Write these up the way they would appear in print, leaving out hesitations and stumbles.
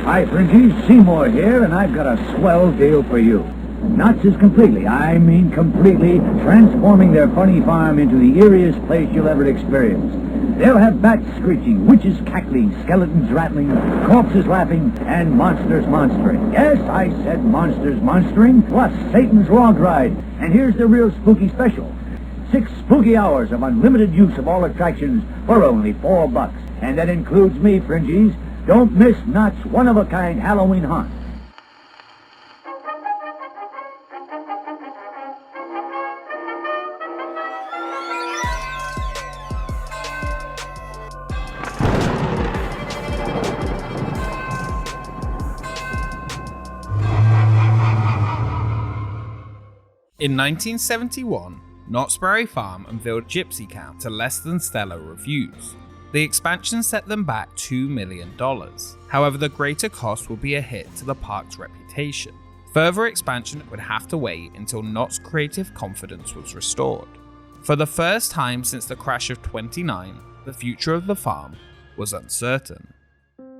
Hi, Fringies. Seymour here, and I've got a swell deal for you. Knott's is completely transforming their funny farm into the eeriest place you'll ever experience. They'll have bats screeching, witches cackling, skeletons rattling, corpses laughing, and monsters monstering. Yes, I said monsters monstering, plus Satan's log ride. And here's the real spooky special. 6 spooky hours of unlimited use of all attractions for only $4. And that includes me, Fringies. Don't miss Knott's one-of-a-kind Halloween haunt. In 1971, Knott's Berry Farm unveiled Gypsy Camp to less than stellar reviews. The expansion set them back $2 million. However, the greater cost would be a hit to the park's reputation. Further expansion would have to wait until Knott's creative confidence was restored. For the first time since the crash of '29, the future of the farm was uncertain.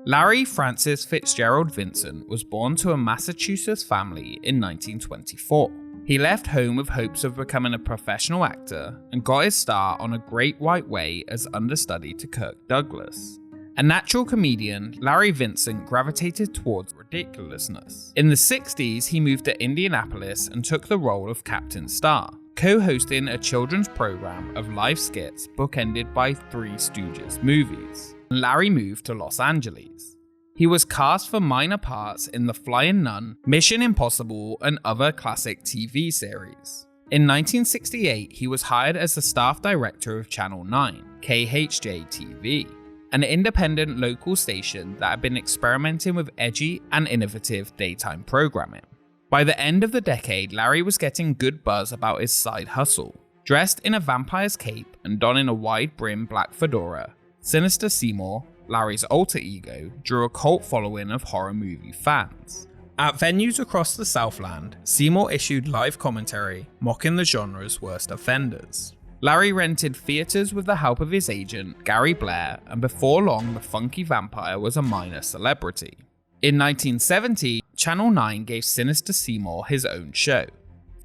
Larry Francis Fitzgerald Vincent was born to a Massachusetts family in 1924. He left home with hopes of becoming a professional actor and got his start on A Great White Way as understudy to Kirk Douglas. A natural comedian, Larry Vincent gravitated towards ridiculousness. In the 60s, he moved to Indianapolis and took the role of Captain Star, co-hosting a children's program of live skits bookended by Three Stooges movies. Larry moved to Los Angeles. He was cast for minor parts in The Flying Nun, Mission Impossible, and other classic TV series. In 1968, he was hired as the staff director of Channel 9, KHJ-TV, an independent local station that had been experimenting with edgy and innovative daytime programming. By the end of the decade, Larry was getting good buzz about his side hustle. Dressed in a vampire's cape and donning a wide-brimmed black fedora, Sinister Seymour, Larry's alter ego, drew a cult following of horror movie fans. At venues across the Southland, Seymour issued live commentary, mocking the genre's worst offenders. Larry rented theaters with the help of his agent, Gary Blair, and before long the funky vampire was a minor celebrity. In 1970, Channel 9 gave Sinister Seymour his own show.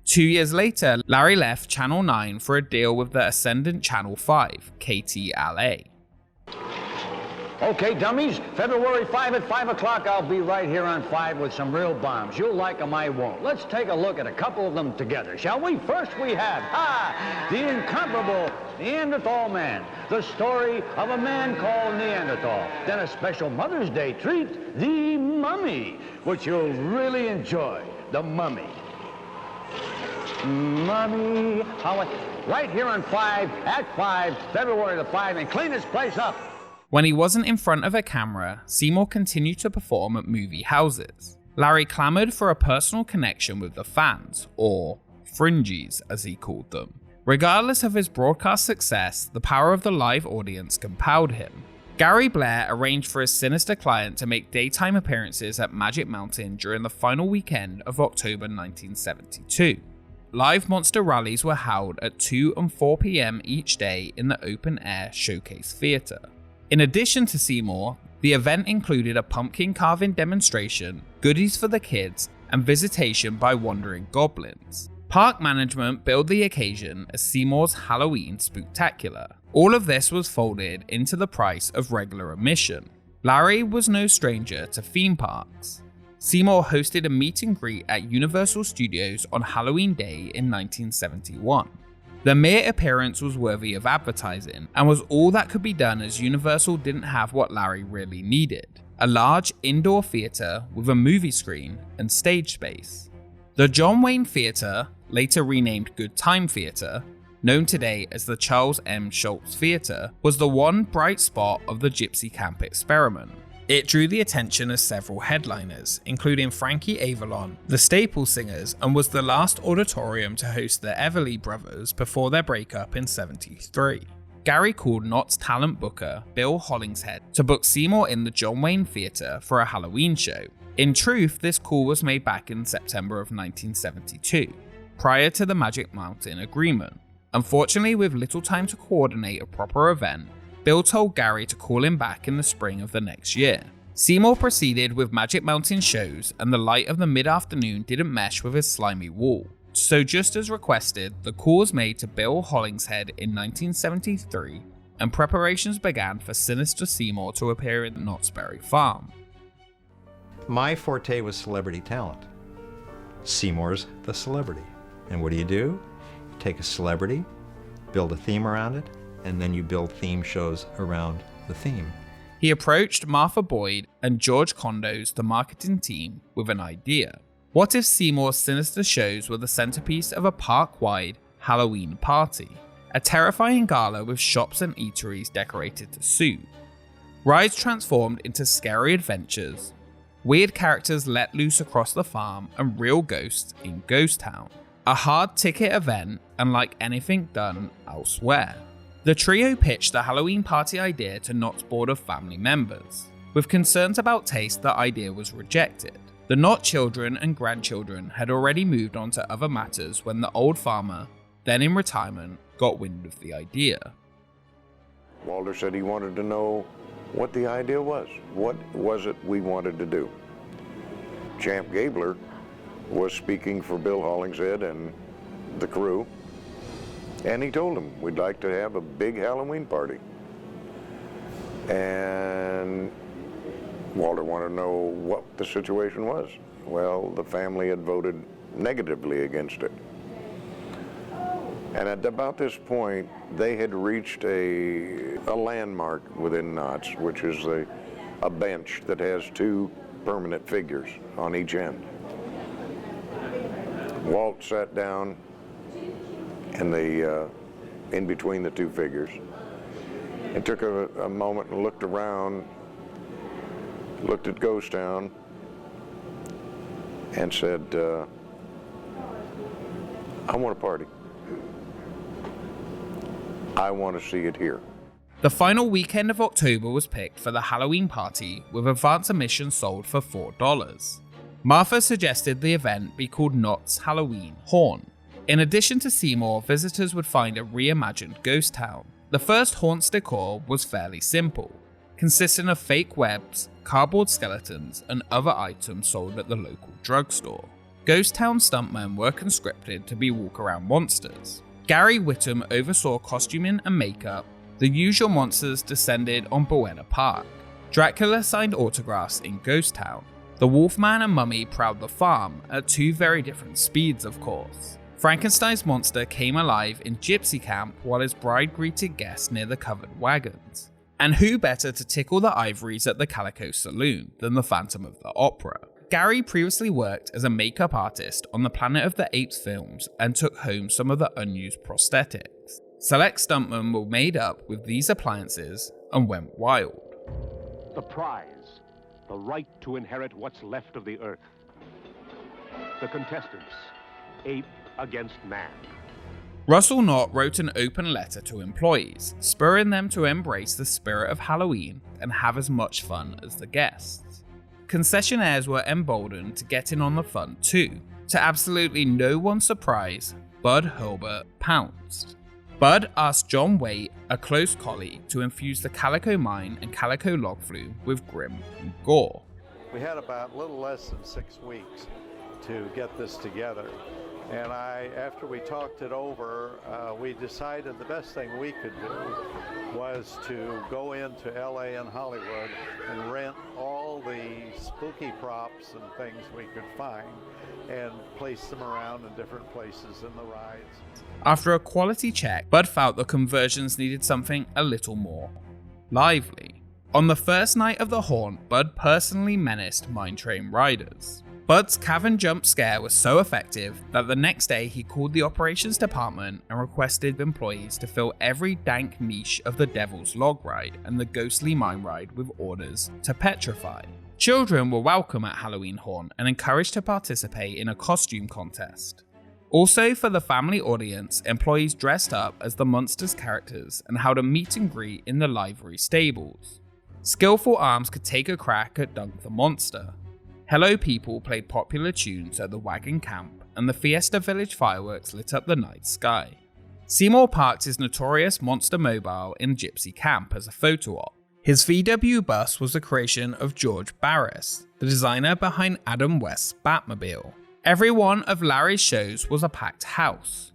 2 years later, Larry left Channel 9 for a deal with the ascendant Channel 5, KTLA. Okay, dummies, February 5 at 5 o'clock, I'll be right here on 5 with some real bombs. You'll like them, I won't. Let's take a look at a couple of them together, shall we? First we have, the incomparable Neanderthal man, the story of a man called Neanderthal. Then a special Mother's Day treat, the mummy, which you'll really enjoy, the mummy. Mummy, right here on 5, at 5, February the 5, and clean this place up. When he wasn't in front of a camera, Seymour continued to perform at movie houses. Larry clamored for a personal connection with the fans, or fringies as he called them. Regardless of his broadcast success, the power of the live audience compelled him. Gary Blair arranged for his sinister client to make daytime appearances at Magic Mountain during the final weekend of October 1972. Live monster rallies were held at 2 and 4 p.m. each day in the open-air Showcase Theatre. In addition to Seymour, the event included a pumpkin carving demonstration, goodies for the kids, and visitation by wandering goblins. Park management billed the occasion as Seymour's Halloween Spooktacular. All of this was folded into the price of regular admission. Larry was no stranger to theme parks. Seymour hosted a meet and greet at Universal Studios on Halloween Day in 1971. The mere appearance was worthy of advertising, and was all that could be done as Universal didn't have what Larry really needed: a large indoor theatre with a movie screen and stage space. The John Wayne Theatre, later renamed Good Time Theatre, known today as the Charles M. Schulz Theatre, was the one bright spot of the Gypsy Camp experiment. It drew the attention of several headliners, including Frankie Avalon, the Staple Singers, and was the last auditorium to host the Everly Brothers before their breakup in '73. Gary called Knott's talent booker, Bill Hollingshead, to book Seymour in the John Wayne Theatre for a Halloween show. In truth, this call was made back in September of 1972, prior to the Magic Mountain agreement. Unfortunately, with little time to coordinate a proper event, Bill told Gary to call him back in the spring of the next year. Seymour proceeded with Magic Mountain shows, and the light of the mid-afternoon didn't mesh with his slimy wall. So just as requested, the call was made to Bill Hollingshead in 1973, and preparations began for Sinister Seymour to appear at Knott's Berry Farm. My forte was celebrity talent. Seymour's the celebrity. And what do? You take a celebrity, build a theme around it, and then you build theme shows around the theme. He approached Martha Boyd and George Condos, the marketing team, with an idea. What if Seymour's sinister shows were the centerpiece of a park-wide Halloween party? A terrifying gala with shops and eateries decorated to suit. Rides transformed into scary adventures, weird characters let loose across the farm, and real ghosts in Ghost Town. A hard ticket event, unlike anything done elsewhere. The trio pitched the Halloween party idea to Knott's board of family members. With concerns about taste, the idea was rejected. The Knott children and grandchildren had already moved on to other matters when the old farmer, then in retirement, got wind of the idea. Walter said he wanted to know what the idea was. What was it we wanted to do? Champ Gabler was speaking for Bill Hollingshead and the crew, and he told them, we'd like to have a big Halloween party. And Walter wanted to know what the situation was. Well, the family had voted negatively against it. And at about this point, they had reached a landmark within Knott's, which is a bench that has two permanent figures on each end. Walt sat down in between the two figures and took a moment and looked around, looked at Ghost Town, and said, I want a party. I want to see it here. The final weekend of October was picked for the Halloween party, with advance admission sold for $4. Martha suggested the event be called Knott's Halloween Haunt. In addition to Seymour, visitors would find a reimagined ghost town. The first haunt's decor was fairly simple, consisting of fake webs, cardboard skeletons, and other items sold at the local drugstore. Ghost Town stuntmen were conscripted to be walk-around monsters. Gary Whittam oversaw costuming and makeup. The usual monsters descended on Buena Park. Dracula signed autographs in Ghost Town. The Wolfman and Mummy prowled the farm, at two very different speeds, of course. Frankenstein's monster came alive in Gypsy Camp while his bride greeted guests near the covered wagons. And who better to tickle the ivories at the Calico Saloon than the Phantom of the Opera? Gary previously worked as a makeup artist on the Planet of the Apes films and took home some of the unused prosthetics. Select stuntmen were made up with these appliances and went wild. The prize, the right to inherit what's left of the earth. The contestants, ape against man. Russell Knott wrote an open letter to employees, spurring them to embrace the spirit of Halloween and have as much fun as the guests. Concessionaires were emboldened to get in on the fun too. To absolutely no one's surprise, Bud Hurlburt pounced. Bud asked John Waite, a close colleague, to infuse the Calico Mine and Calico Log Flume with grim and gore. We had about a little less than 6 weeks to get this together. And after we talked it over, we decided the best thing we could do was to go into LA and Hollywood and rent all the spooky props and things we could find and place them around in different places in the rides. After a quality check, Bud felt the conversions needed something a little more lively. On the first night of the haunt, Bud personally menaced Mine Train riders. Bud's cavern jump scare was so effective that the next day he called the operations department and requested employees to fill every dank niche of the Devil's Log ride and the ghostly mine ride with orders to petrify. Children were welcome at Halloween Haunt and encouraged to participate in a costume contest. Also, for the family audience, employees dressed up as the monster's characters and held a meet and greet in the livery stables. Skillful arms could take a crack at Dunk the Monster. Hello People played popular tunes at the wagon camp, and the Fiesta Village fireworks lit up the night sky. Seymour parked his notorious monster mobile in Gypsy Camp as a photo op. His VW bus was the creation of George Barris, the designer behind Adam West's Batmobile. Every one of Larry's shows was a packed house.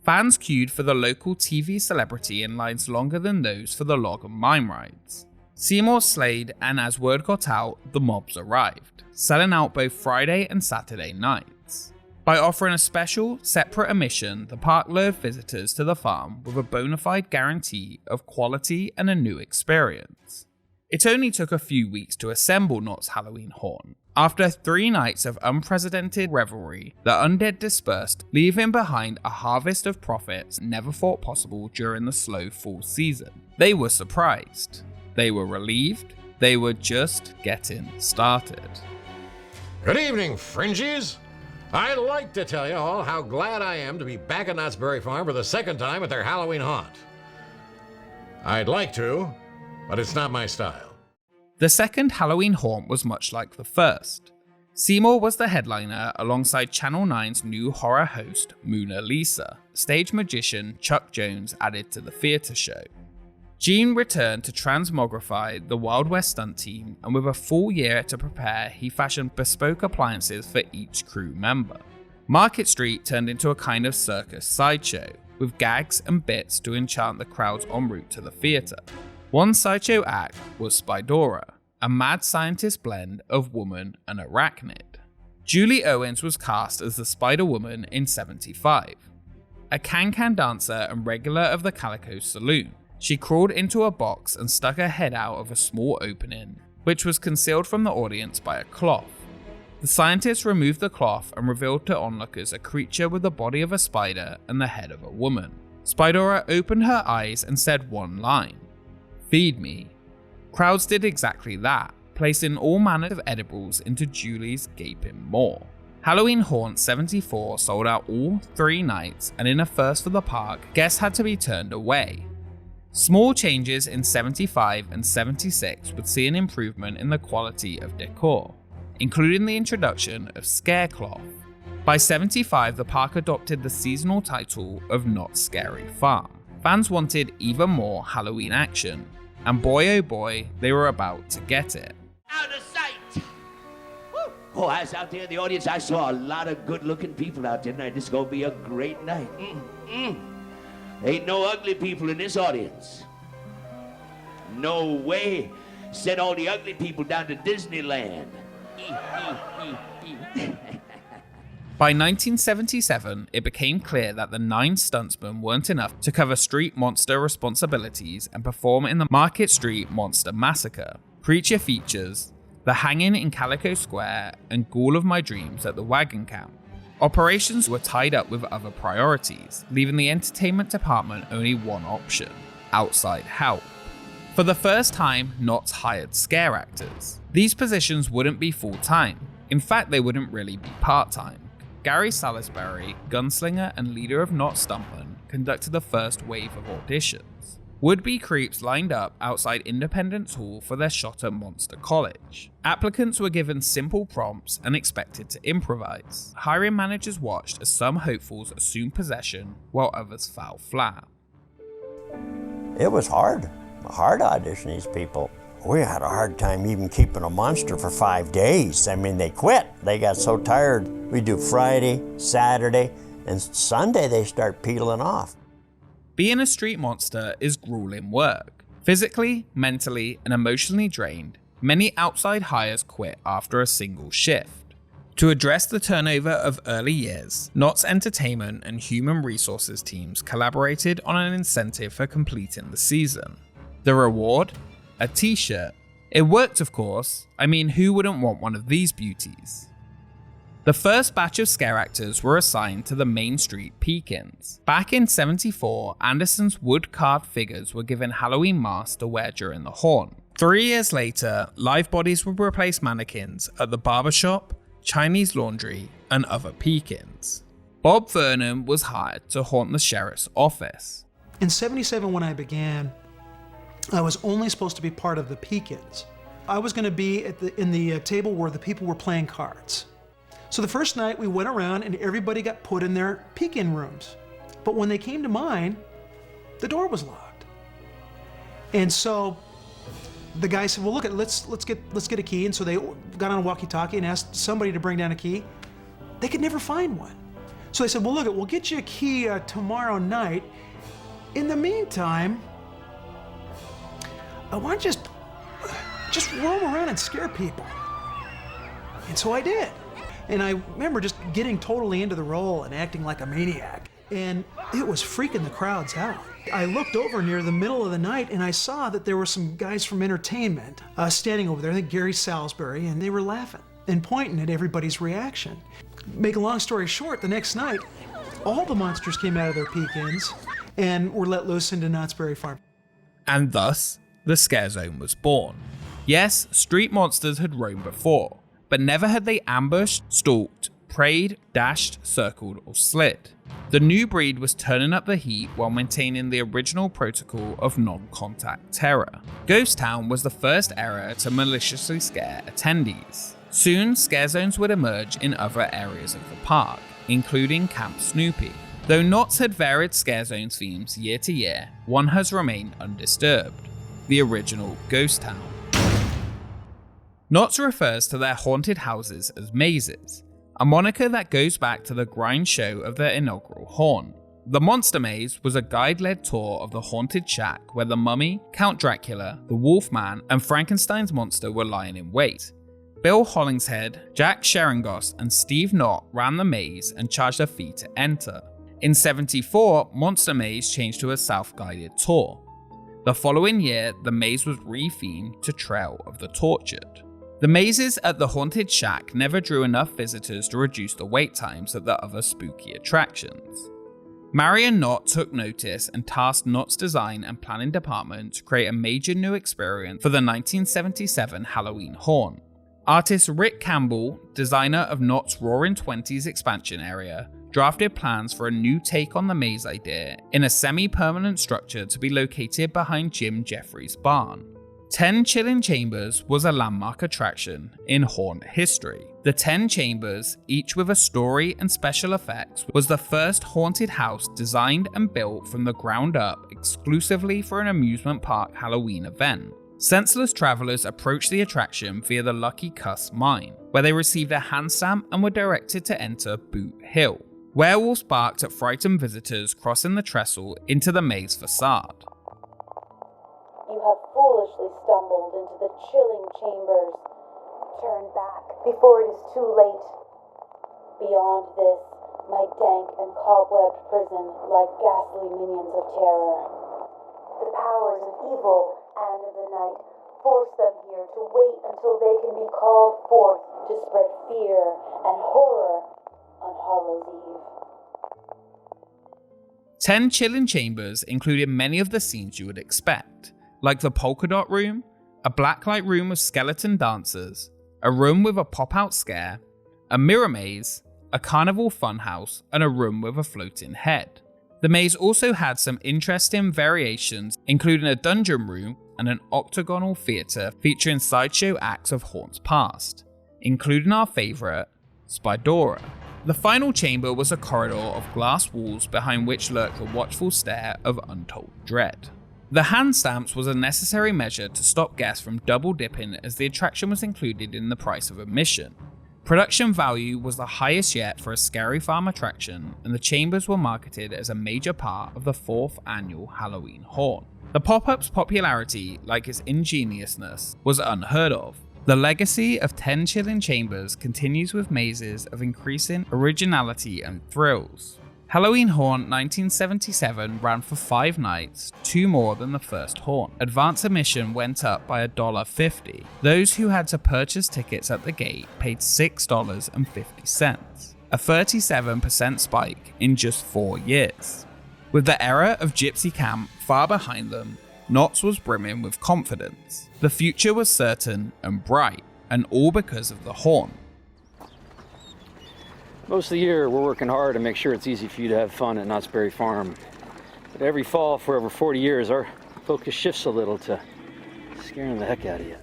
Fans queued for the local TV celebrity in lines longer than those for the log and mine rides. Seymour slayed, and as word got out, the mobs arrived, selling out both Friday and Saturday nights. By offering a special, separate admission, the park lured visitors to the farm with a bona fide guarantee of quality and a new experience. It only took a few weeks to assemble Knott's Halloween Haunt. After 3 nights of unprecedented revelry, the undead dispersed, leaving behind a harvest of profits never thought possible during the slow fall season. They were surprised. They were relieved. They were just getting started. Good evening, Fringies. I'd like to tell you all how glad I am to be back at Knott's Berry Farm for the second time at their Halloween haunt. I'd like to, but it's not my style. The second Halloween haunt was much like the first. Seymour was the headliner alongside Channel 9's new horror host, Mona Lisa. Stage magician Chuck Jones added to the theatre show. Gene returned to transmogrify the Wild West stunt team, and with a full year to prepare, he fashioned bespoke appliances for each crew member. Market Street turned into a kind of circus sideshow, with gags and bits to enchant the crowds en route to the theatre. One sideshow act was Spidora, a mad scientist blend of woman and arachnid. Julie Owens was cast as the Spider-Woman in '75. A can-can dancer and regular of the Calico Saloon, she crawled into a box and stuck her head out of a small opening, which was concealed from the audience by a cloth. The scientists removed the cloth and revealed to onlookers a creature with the body of a spider and the head of a woman. Spidora opened her eyes and said one line, "Feed me." Crowds did exactly that, placing all manner of edibles into Julie's gaping maw. Halloween Haunt 74 sold out all 3 nights, and in a first for the park, guests had to be turned away. Small changes in 75 and 76 would see an improvement in the quality of decor, including the introduction of scare cloth. By 75, the park adopted the seasonal title of Knott's Scary Farm. Fans wanted even more Halloween action, and boy oh boy, they were about to get it. Out of sight! Woo. Oh, I was out there in the audience. I saw a lot of good-looking people out there tonight. This is going to be a great night. Ain't no ugly people in this audience. No way. Send all the ugly people down to Disneyland. By 1977, it became clear that the 9 stuntsmen weren't enough to cover street monster responsibilities and perform in the Market Street Monster Massacre, creature features, the hanging in Calico Square, and Ghoul of My Dreams at the Wagon Camp. Operations were tied up with other priorities, leaving the entertainment department only one option: outside help. For the first time, Knott hired scare actors. These positions wouldn't be full-time. In fact, they wouldn't really be part-time. Gary Salisbury, gunslinger and leader of Knott Stuntmen, conducted the first wave of auditions. Would-be creeps lined up outside Independence Hall for their shot at Monster College. Applicants were given simple prompts and expected to improvise. Hiring managers watched as some hopefuls assumed possession while others fell flat. It was hard auditioning these people. We had a hard time even keeping a monster for 5 days. I mean, they quit. They got so tired. We do Friday, Saturday, and Sunday they start peeling off. Being a street monster is grueling work. Physically, mentally, and emotionally drained, many outside hires quit after a single shift. To address the turnover of early years, Knott's entertainment and human resources teams collaborated on an incentive for completing the season. The reward? A t-shirt. It worked, of course. I mean, who wouldn't want one of these beauties? The first batch of scare actors were assigned to the Main Street Peekins. Back in '74, Anderson's wood-carved figures were given Halloween masks to wear during the haunt. 3 years later, live bodies would replace mannequins at the barbershop, Chinese laundry, and other Peekins. Bob Vernon was hired to haunt the sheriff's office. In '77, when I began, I was only supposed to be part of the Peekins. I was going to be in the table where the people were playing cards. So the first night we went around and everybody got put in their Peekin rooms. But when they came to mine, the door was locked. And so The guy said, well, look, let's get a key. And so they got on a walkie-talkie and asked somebody to bring down a key. They could never find one. So they said, well, look, we'll get you a key tomorrow night. In the meantime, I want to just roam around and scare people. And so I did. And I remember just getting totally into the role and acting like a maniac. And it was freaking the crowds out. I looked over near the middle of the night and I saw that there were some guys from entertainment standing over there, I think Gary Salisbury, and they were laughing and pointing at everybody's reaction. Make a long story short, the next night, all the monsters came out of their peek-ins and were let loose into Knott's Berry Farm. And thus, the Scare Zone was born. Yes, street monsters had roamed before, but never had they ambushed, stalked, preyed, dashed, circled, or slid. The new breed was turning up the heat while maintaining the original protocol of non-contact terror. Ghost Town was the first area to maliciously scare attendees. Soon, scare zones would emerge in other areas of the park, including Camp Snoopy. Though Knott's had varied scare zone themes year to year, one has remained undisturbed: the original Ghost Town. Knott's refers to their haunted houses as mazes, a moniker that goes back to the grind show of their inaugural haunt. The Monster Maze was a guide-led tour of the haunted shack where the Mummy, Count Dracula, the Wolfman, and Frankenstein's monster were lying in wait. Bill Hollingshead, Jack Sheringos, and Steve Knott ran the maze and charged a fee to enter. In '74, Monster Maze changed to a self-guided tour. The following year, the maze was rethemed to Trail of the Tortured. The mazes at the Haunted Shack never drew enough visitors to reduce the wait times at the other spooky attractions. Marion Knott took notice and tasked Knott's design and planning department to create a major new experience for the 1977 Halloween haunt. Artist Rick Campbell, designer of Knott's Roaring Twenties expansion area, drafted plans for a new take on the maze idea in a semi-permanent structure to be located behind Jim Jeffries' barn. 10 Chilling Chambers was a landmark attraction in haunt history. The 10 chambers, each with a story and special effects, was the first haunted house designed and built from the ground up exclusively for an amusement park Halloween event. Senseless travelers approached the attraction via the Lucky Cuss mine, where they received a hand stamp and were directed to enter Boot Hill. Werewolves barked at frightened visitors crossing the trestle into the maze facade. You have foolishly stumbled into the chilling chambers. Turn back before it is too late. Beyond this, my dank and cobwebbed prison like ghastly minions of terror. The powers of evil and of the night force them here to wait until they can be called forth to spread fear and horror on Hallows Eve. 10 Chilling Chambers included many of the scenes you would expect, like the polka dot room, a blacklight room with skeleton dancers, a room with a pop-out scare, a mirror maze, a carnival funhouse, and a room with a floating head. The maze also had some interesting variations, including a dungeon room and an octagonal theatre featuring sideshow acts of haunts past, including our favourite, Spydora. The final chamber was a corridor of glass walls behind which lurked the watchful stare of untold dread. The hand stamps was a necessary measure to stop guests from double dipping, as the attraction was included in the price of admission. Production value was the highest yet for a Scary Farm attraction, and the chambers were marketed as a major part of the 4th annual Halloween haunt. The pop-up's popularity, like its ingeniousness, was unheard of. The legacy of 10 Chilling Chambers continues with mazes of increasing originality and thrills. Halloween Haunt 1977 ran for 5 nights, 2 more than the first haunt. Advance admission went up by $1.50. Those who had to purchase tickets at the gate paid $6.50, a 37% spike in just 4 years. With the era of Gypsy Camp far behind them, Knott's was brimming with confidence. The future was certain and bright, and all because of the haunt. Most of the year, we're working hard to make sure it's easy for you to have fun at Knott's Berry Farm. But every fall for over 40 years, our focus shifts a little to scaring the heck out of you.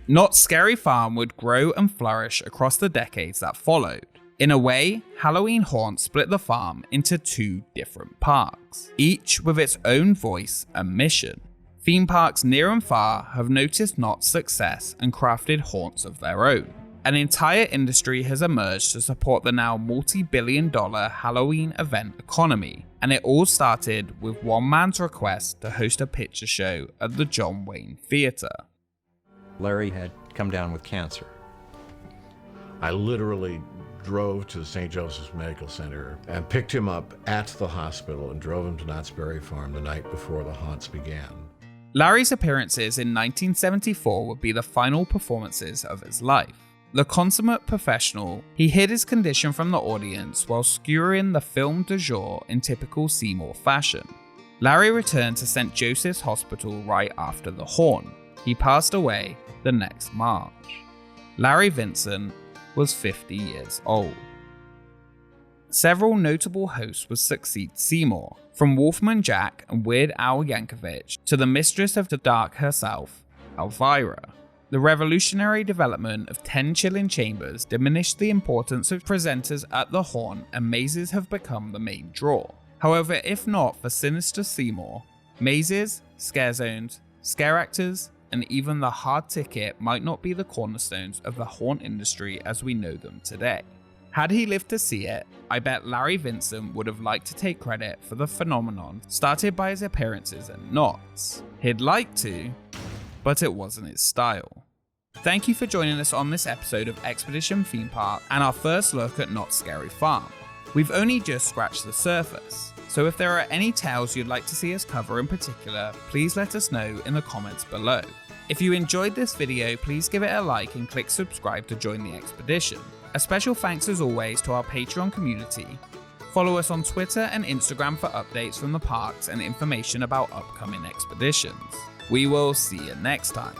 Knott's Scary Farm would grow and flourish across the decades that followed. In a way, Halloween Haunt split the farm into 2 different parks, each with its own voice and mission. Theme parks near and far have noticed Knott's success and crafted haunts of their own. An entire industry has emerged to support the now multi-billion-dollar Halloween event economy, and it all started with one man's request to host a picture show at the John Wayne Theater. Larry had come down with cancer. I literally drove to the St. Joseph's Medical Center and picked him up at the hospital and drove him to Knott's Berry Farm the night before the haunts began. Larry's appearances in 1974 would be the final performances of his life. The consummate professional, he hid his condition from the audience while skewering the film du jour in typical Seymour fashion. Larry returned to St. Joseph's Hospital right after the haunt. He passed away the next March. Larry Vincent was 50 years old. Several notable hosts would succeed Seymour, from Wolfman Jack and Weird Al Yankovic to the mistress of the dark herself, Elvira. The revolutionary development of 10 chilling chambers diminished the importance of presenters at the haunt, and mazes have become the main draw. However, if not for Sinister Seymour, mazes, scare zones, scare actors, and even the hard ticket might not be the cornerstones of the haunt industry as we know them today. Had he lived to see it, I bet Larry Vincent would have liked to take credit for the phenomenon started by his appearances at Knott's. He'd like to, but it wasn't his style. Thank you for joining us on this episode of Expedition Theme Park and our first look at Knott's Scary Farm. We've only just scratched the surface, so if there are any tales you'd like to see us cover in particular, please let us know in the comments below. If you enjoyed this video, please give it a like and click subscribe to join the expedition. A special thanks as always to our Patreon community. Follow us on Twitter and Instagram for updates from the parks and information about upcoming expeditions. We will see you next time.